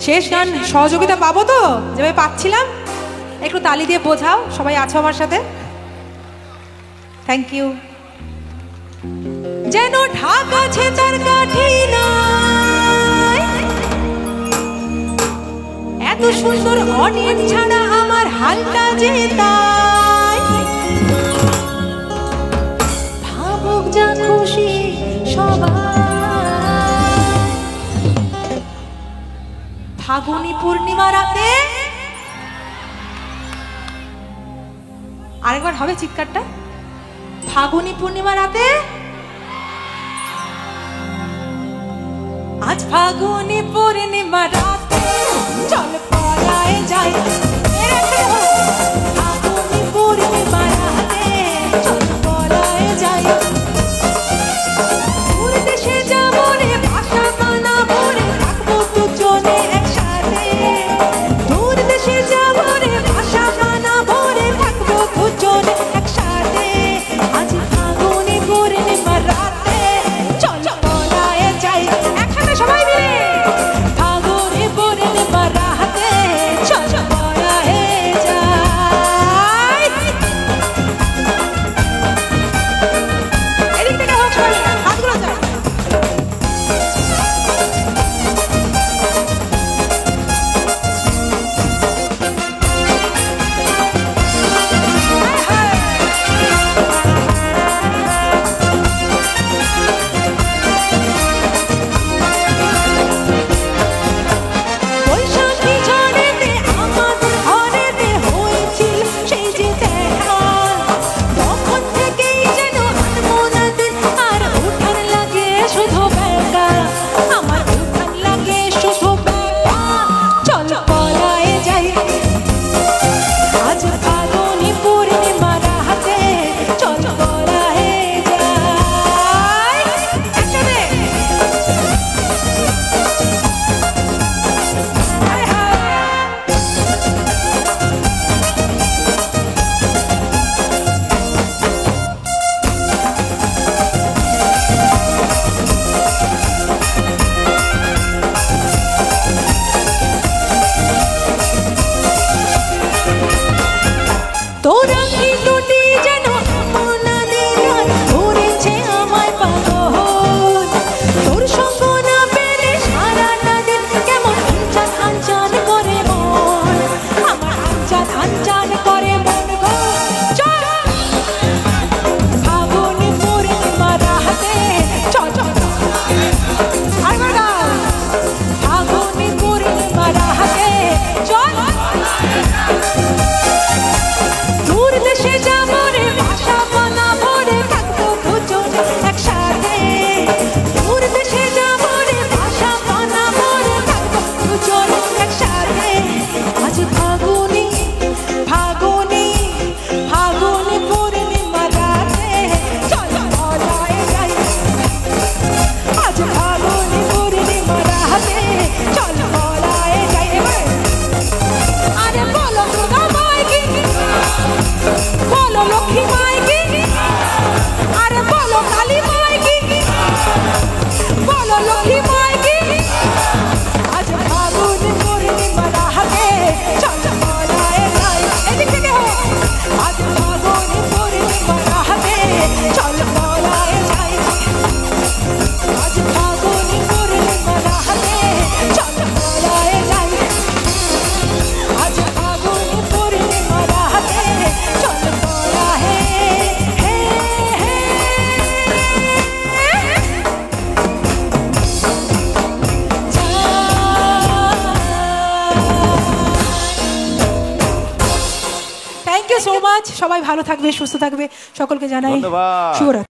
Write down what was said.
শেষ গান সহযোগিতা পাবো তো, যেভাবে পাচ্ছিলাম? একটু তালি দিয়ে বোঝাও, সবাই আছো আমার সাথে? Thank you. যেন ঢাক আছে তার কাঠি নাই, এত সুন্দর অনিয়ন ছাড়া আমার হালটা যে তাই। ভাবুক যা খুশি সবাই, ফাগুনি পূর্ণিমা রাতে। আরেকবার হবে চিৎকারটা? ফাগুনি পূর্ণিমা রাতে, আজ ফাগুনি পূর্ণিমা রাতে চল পলায় যাই। ফাগুনি পূর্ণিমা রাতে চল পলায় যাই। দূর দেশে যাবো রে, ভাষা বানাবো রে, থাকবো দুজনে একসাথে। দূর দেশে যাবো রে, ভাষা বানাবো রে, থাকবো দুজনে একসাথে। আজ ফাগুনি পূর্ণিমা রাতে চল পলায় যাই। একসাথে সবাই মিলে ফাগুনি পূর্ণিমা রাতে চল পলায় যাই। এদিক থেকে হোক সবাই হাতগুলো যাও। বৈশাখী ঝড়েতে আমাদের ঘরেতে হয়েছিল সেই যে দেখা, তখন থেকেই যেন মনাদের আর উঠান লাগে শুধু বেকা। আমার উঠান লাগে শুধু বেকা, চল পলায় যাই। আজ ফাগুনি পূর্ণিমা রাতে চল পলায় যাই। একসাথে তোরা কি দুটি যেন মনাদের আর ধরেছে আমায় পাগল। তোর সঙ্গ না পেলে সারাটা দিন কেমন আনচান আনচান করে মন, আমার আনচান আনচান করে মন গো। চল ফাগুনি পূর্ণিমা রাতে চল চল আরেকবার গাও। ফাগুনি পূর্ণিমা রাতে চল। দূর দেশে যাবো রে, ভাষা বানাবো রে, থাকবো দুজনে একসাথে। দূর দেশে যাবো রে, ভাষা বানাবো রে, থাকবো দুজনে একসাথে। আজ ফাগুনি ফাগুনি ফাগুনি পূর্ণিমা রাতে চল পলায় যাই। আজ ফাগুনি পূর্ণিমা রাতে চল পলায় যাই। এবার আরে বলো দুর্গা মাই কি, বলো লক্ষ্মী মাই কি, আরে বলো কালী মাই কি, বলো লক্ষ্মী মাই কি। আজ ফাগুনি পূর্ণিমা রাতে চল পলায় যাই। এদিক থেকে হোক। আজ ফাগুনি পূর্ণিমা রাতে চল পলায় যাই। আজ ফাগুনি পূর্ণিমা রাতে চল পলায় যাই। আজ ফাগুনি পূর্ণিমা রাতে চল পলায় থ্যাংক ইউ সো মাচ। সবাই ভালো থাকবে, সুস্থ থাকবে, সকলকে জানাই শুভরাত্রি।